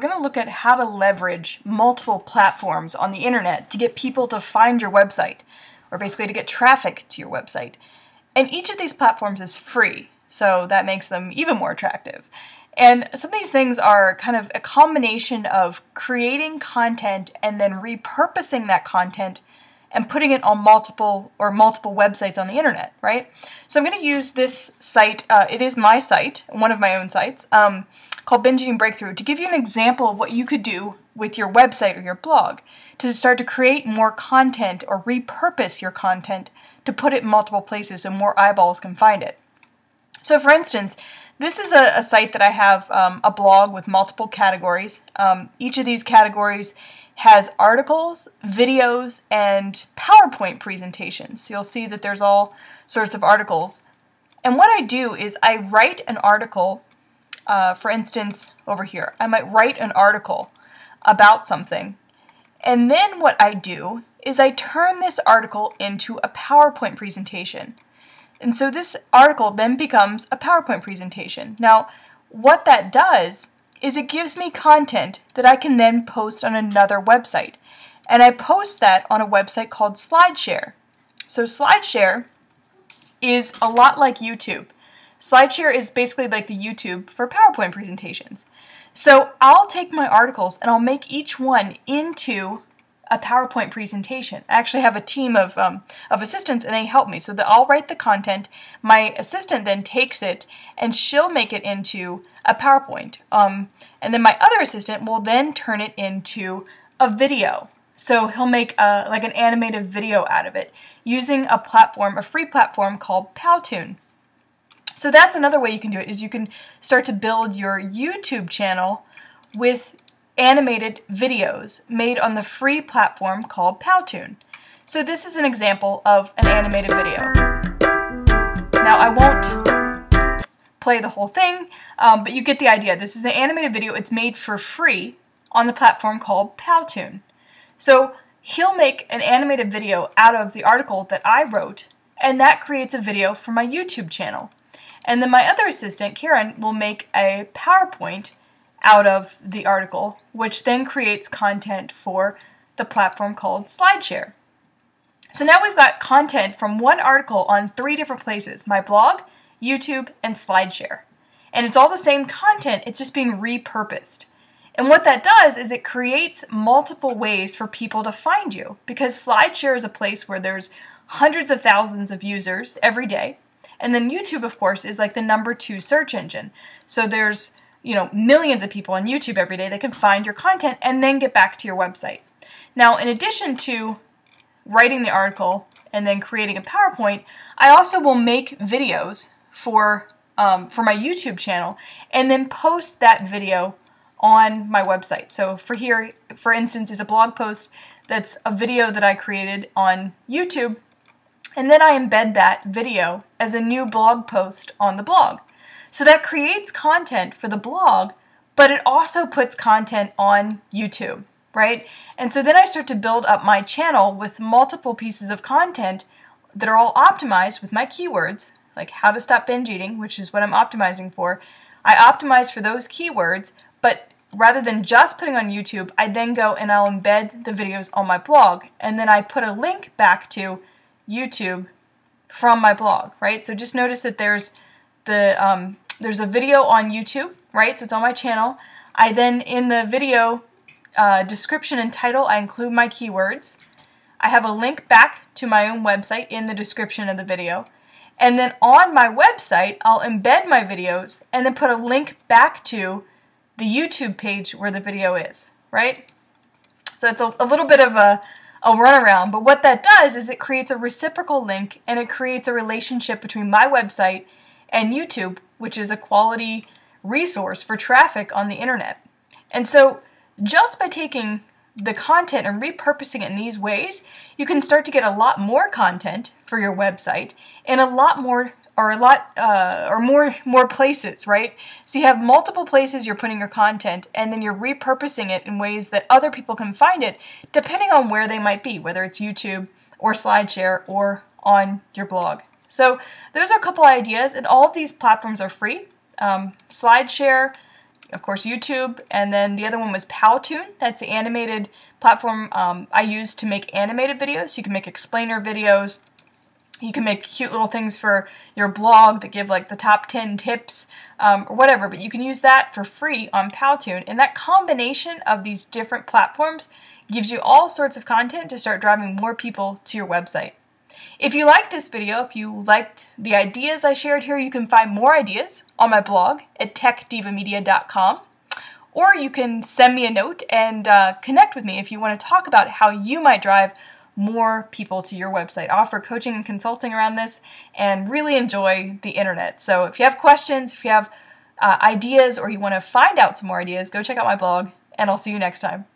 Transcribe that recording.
going to look at how to leverage multiple platforms on the internet to get people to find your website, or basically to get traffic to your website. And each of these platforms is free, so that makes them even more attractive. And some of these things are kind of a combination of creating content and then repurposing that content and putting it on multiple websites on the internet, right? So I'm going to use this site. It is my site, one of my own sites, called Binge Eating Breakthrough, to give you an example of what you could do with your website or your blog to start to create more content or repurpose your content to put it in multiple places so more eyeballs can find it. So for instance, this is a site that I have a blog with multiple categories. Each of these categories has articles, videos, and PowerPoint presentations. So you'll see that there's all sorts of articles. And what I do is I write an article, for instance, over here. I might write an article about something. And then what I do is I turn this article into a PowerPoint presentation. And so this article then becomes a PowerPoint presentation. Now, what that does is it gives me content that I can then post on another website. And I post that on a website called SlideShare. So SlideShare is a lot like YouTube. SlideShare is basically like the YouTube for PowerPoint presentations. So I'll take my articles and I'll make each one into a PowerPoint presentation. I actually have a team of assistants, and they help me. So that I'll write the content, my assistant then takes it, and she'll make it into a PowerPoint. And then my other assistant will then turn it into a video. So he'll make like an animated video out of it using a platform, a free platform called Powtoon. So that's another way you can do it, is you can start to build your YouTube channel with animated videos made on the free platform called Powtoon. So this is an example of an animated video. Now I won't play the whole thing, but you get the idea. This is an animated video. It's made for free on the platform called Powtoon. So he'll make an animated video out of the article that I wrote, and that creates a video for my YouTube channel. And then my other assistant, Karen, will make a PowerPoint out of the article, which then creates content for the platform called SlideShare. So now we've got content from one article on 3 different places: my blog, YouTube, and SlideShare. And it's all the same content, it's just being repurposed. And what that does is it creates multiple ways for people to find you, because SlideShare is a place where there's hundreds of thousands of users every day. And then YouTube, of course, is like the #2 search engine. So there's millions of people on YouTube every day that can find your content and then get back to your website. Now, in addition to writing the article and then creating a PowerPoint, I also will make videos for my YouTube channel and then post that video on my website. So for here, for instance, is a blog post that's a video that I created on YouTube, and then I embed that video as a new blog post on the blog. So that creates content for the blog, but it also puts content on YouTube, right? And so then I start to build up my channel with multiple pieces of content that are all optimized with my keywords, like how to stop binge eating, which is what I'm optimizing for. I optimize for those keywords, but rather than just putting on YouTube, I then go and I'll embed the videos on my blog, and then I put a link back to YouTube from my blog, right? So just notice that there's a video on YouTube, right? So it's on my channel. I then, in the video description and title, I include my keywords. I have a link back to my own website in the description of the video. And then on my website, I'll embed my videos and then put a link back to the YouTube page where the video is, right? So it's a little bit of a runaround, but what that does is it creates a reciprocal link, and it creates a relationship between my website and YouTube, which is a quality resource for traffic on the internet. And so just by taking the content and repurposing it in these ways, you can start to get a lot more content for your website in a lot more more places, right? So you have multiple places you're putting your content, and then you're repurposing it in ways that other people can find it, depending on where they might be, whether it's YouTube or SlideShare or on your blog. So those are a couple ideas, and all of these platforms are free. SlideShare, of course, YouTube, and then the other one was Powtoon. That's the animated platform I use to make animated videos. You can make explainer videos. You can make cute little things for your blog that give like the top 10 tips or whatever, but you can use that for free on Powtoon. And that combination of these different platforms gives you all sorts of content to start driving more people to your website. If you liked this video, if you liked the ideas I shared here, you can find more ideas on my blog at techdivamedia.com. Or you can send me a note and connect with me if you want to talk about how you might drive more people to your website. I offer coaching and consulting around this and really enjoy the internet. So if you have questions, if you have ideas, or you want to find out some more ideas, go check out my blog, and I'll see you next time.